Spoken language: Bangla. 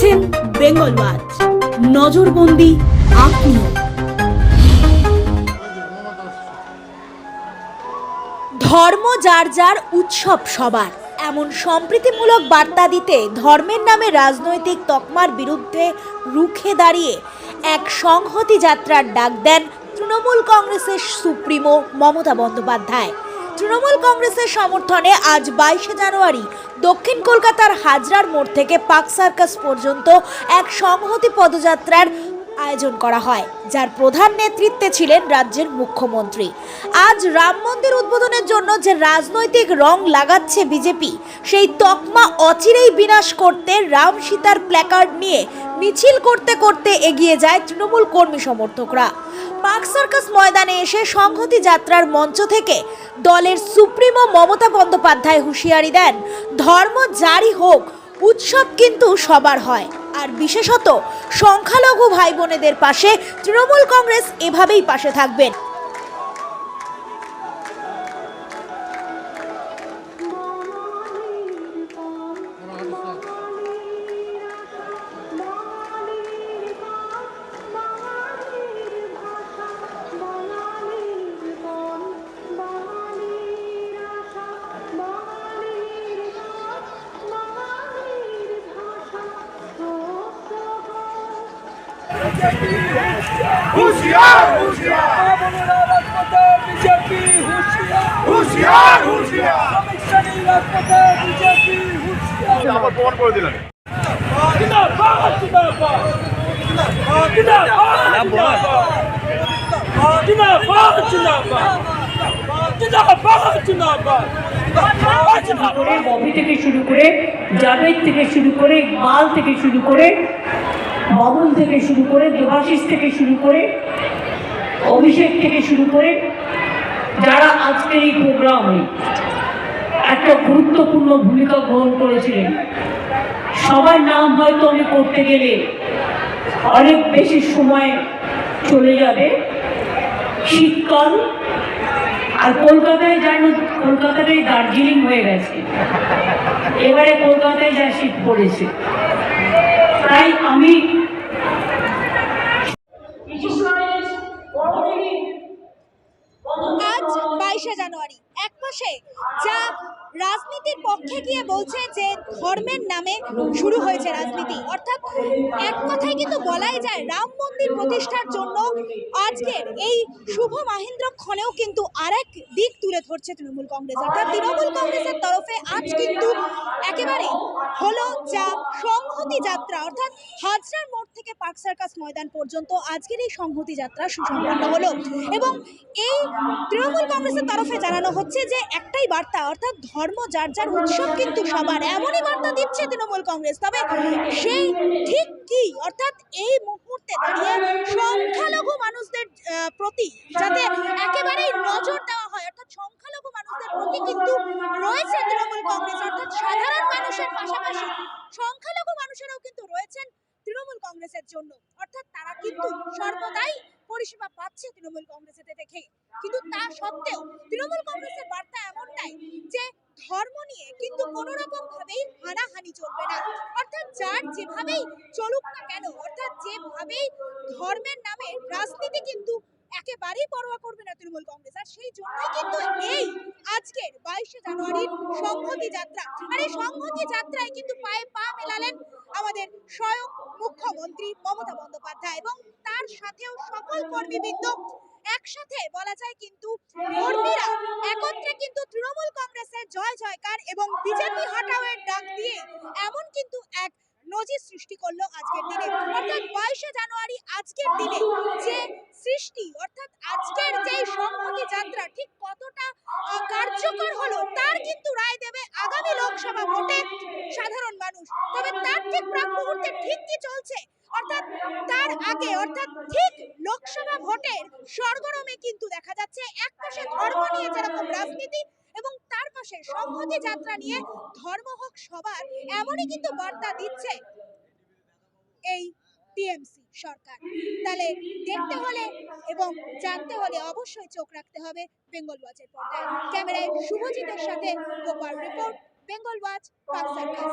দেখছেন বেঙ্গল ওয়াচ, নজরবন্দি আপনিও। ধর্ম যার যার, উৎসব সবার, এমন সম্প্রীতিমূলক বার্তা দিতে ধর্মের নামে রাজনৈতিক তকমার বিরুদ্ধে রুখে দাঁড়িয়ে এক সংহতি যাত্রার ডাক দেন তৃণমূল কংগ্রেসের সুপ্রিমো মমতা বন্দ্যোপাধ্যায়। তৃণমূল কংগ্রেসের সমর্থনে আজ 22শে জানুয়ারি দক্ষিণ কলকাতার হাজরার মোড় থেকে পার্ক সার্কাস পর্যন্ত এক সংহতি পদযাত্রার আয়োজন করা হয়, যার প্রধান নেতৃত্বে ছিলেন রাজ্যের মুখ্যমন্ত্রী। আজ রাম মন্দির উদ্বোধনের জন্য যে রাজনৈতিক রং লাগাচ্ছে বিজেপি, সেই তকমা অচিরেই বিনাশ করতে রাম সীতার প্ল্যাকার্ড নিয়ে মিছিল করতে করতে এগিয়ে যায় তৃণমূল কর্মী সমর্থকরা। পার্ক সার্কাস ময়দানে এসে সংহতি যাত্রার মঞ্চ থেকে দলের সুপ্রিমো মমতা বন্দ্যোপাধ্যায় হুঁশিয়ারি দেন, ধর্ম যারই হোক, উৎসব কিন্তু সবার হয়। আর বিশেষত সংখ্যালঘু ভাই বোনেদের পাশে তৃণমূল কংগ্রেস এভাবেই পাশে থাকবেন। होशियार होशियार बीजेपी होशियार होशियार बीजेपी होशियार আমার প্রমাণ করে দিলেন। জিন্দাবাদ জিন্দাবাদ জিন্দাবাদ জিন্দাবাদ জিন্দাবাদ জিন্দাবাদ ববি থেকে শুরু করে জাভেদ থেকে শুরু করে ইকবাল থেকে শুরু করে বাবুল থেকে শুরু করে দেবাশিস থেকে শুরু করে অভিষেক থেকে শুরু করে যারা আজকের এই প্রোগ্রামে একটা গুরুত্বপূর্ণ ভূমিকা গ্রহণ করেছিলেন, সবার নাম হয়তো আমি করতে গেলে অনেক বেশি সময় চলে যাবে। শীতকাল আর কলকাতায় যেন কলকাতাটাই দার্জিলিং হয়ে গেছে, এবারে কলকাতায় যা শীত পড়েছে, তাই আমি আজ 22শে জানুয়ারি এক মাসে যা রাজনীতির পক্ষে গিয়ে বলছে যে ধর্মের নামে শুরু হয়েছে রাজনীতি, অর্থাৎ এক কথায় কিন্তু বলাই যায় রাম মন্দির প্রতিষ্ঠার জন্য আজকের এই শুভ মাহেন্দ্রক্ষণেও কিন্তু আরেক দিক তুলে ধরছে তৃণমূল কংগ্রেস। অর্থাৎ তৃণমূল কংগ্রেসের তরফে আজ কিন্তু একেবারে হলো যা সংহতি যাত্রা, অর্থাৎ হাজরার মোড় থেকে পার্ক সার্কাস ময়দান পর্যন্ত আজকের এই সংহতি যাত্রা সুসম্পন্ন হলো। এবং এই তৃণমূল কংগ্রেসের তরফে জানানো হচ্ছে যে একটাই বার্তা, অর্থাৎ ধর্ম যার যার, উৎসব কিন্তু সবার, এমনই বার্তা দিচ্ছে তৃণমূল কংগ্রেস। তবে সেই ঠিক কি, অর্থাৎ এই মুহূর্তে দাঁড়িয়ে সংখ্যালঘু মানুষদের প্রতি যাতে একেবারেই নজর দেওয়া হয়, অর্থাৎ সংখ্যালঘু মানুষদের প্রতি কিন্তু রয়েছে তৃণমূল কংগ্রেস, অর্থাৎ সাধারণ মানুষের পাশাপাশি সংখ্যালঘু মানুষেরাও কিন্তু রয়েছেন তৃণমূল কংগ্রেসের জন্য, অর্থাৎ তারা কিন্তু সর্বদাই পরিষেবা পাচ্ছে তৃণমূল কংগ্রেসের থেকে। কিন্তু তা সত্ত্বেও তৃণমূল কংগ্রেসের বার্তা এমনটাই যে ধর্ম নিয়ে কিন্তু কোনো রকম ভাবেই হানাহানি চলবে না, অর্থাৎ যার যেভাবেই চলুক না কেন, অর্থাৎ যেভাবেই ধর্মের নামে রাজনীতি কিন্তু একেবারেই পরোয়া করবে না তৃণমূল কংগ্রেস। আর সেই জন্যই কিন্তু এই আজকের 22শে জানুয়ারির সংহতি যাত্রা। আর এই সংহতি যাত্রায় কিন্তু পায়ে পা মেলালেন আমাদের স্বয়ং মুখ্যমন্ত্রী মমতা বন্দ্যোপাধ্যায় এবং তার সাথেও সকল কর্মীবৃন্দ একসাথে বলা যায় কিন্তু কর্মীরা একত্রে কিন্তু তৃণমূল কংগ্রেসের জয় জয়কার এবং বিজেপি হটাওয়ের ডাক দিয়ে এমন কিন্তু এক নজির সৃষ্টি করলো আজকের দিনে। অর্থাৎ 22শে জানুয়ারি আজকের দিনে যে সৃষ্টি, অর্থাৎ আজকের যে সংহতি যাত্রা ঠিক কতটা কার্যকর হলো তার কিন্তু রায় দেবে আগামী লোকসভা ভোটে সাধারণ মানুষ। তবে তার ঠিক প্রাক মুহূর্তে ঠিক কি চলছে, অর্থাৎ তার আগে, অর্থাৎ ঠিক লোকসভা ভোটের সরগরমে কিন্তু দেখা যাচ্ছে এক পাশে ধর্ম নিয়ে যেরকম রাজনীতি এবং তার পাশে সংহতি যাত্রা নিয়ে ধর্ম হোক সবার, এমনই কিন্তু বার্তা দিচ্ছে এই টিএমসি সরকার। তাহলে দেখতে হলে এবং জানতে হলে অবশ্যই চোখ রাখতে হবে বেঙ্গল ওয়াচের পর্দায়। ক্যামেরায় শুভজিতের সাথে Gopal report, Bengal watch, park circus.